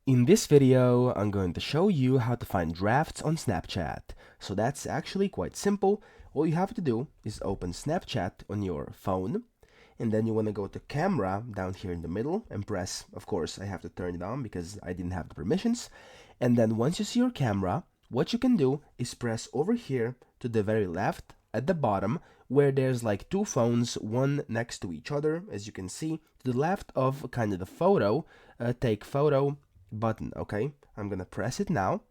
In this video, I'm going to show you how to find drafts on Snapchat. So that's actually quite simple. All you have to do is open Snapchat on your phone, and then you want to go to camera down here in the middle and press, of course, I have to turn it on because I didn't have the permissions. And then once you see your camera, what you can do is press over here to the very left at the bottom where there's like two phones, one next to each other, as you can see, to the left of kind of the photo, take photo button. Okay, I'm gonna press it now.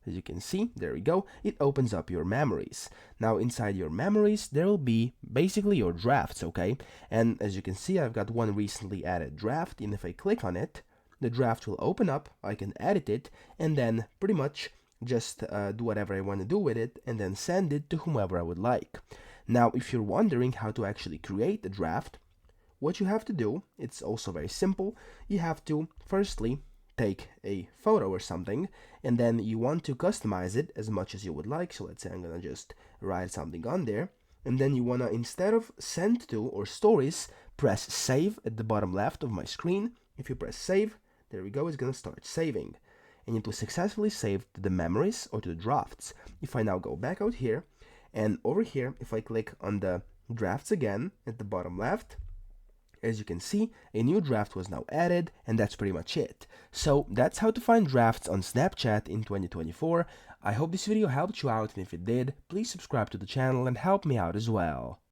As you can see, there we go, it opens up your memories. Now inside your memories there will be basically your drafts, okay? And as you can see, I've got one recently added draft, and if I click on it, the draft will open up, I can edit it, and then pretty much just do whatever I want to do with it, and then send it to whomever I would like. Now if you're wondering how to actually create the draft, what you have to do, it's also very simple. You have to firstly take a photo or something, and then you want to customize it as much as you would like. So let's say I'm gonna just write something on there, and then you wanna, instead of send to or stories, press save at the bottom left of my screen. If you press save, there we go, it's gonna start saving, and it was successfully saved to the memories or to the drafts. If I now go back out here, and over here, if I click on the drafts again at the bottom left, as you can see, a new draft was now added, and that's pretty much it. So that's how to find drafts on Snapchat in 2024. I hope this video helped you out, and if it did, please subscribe to the channel and help me out as well.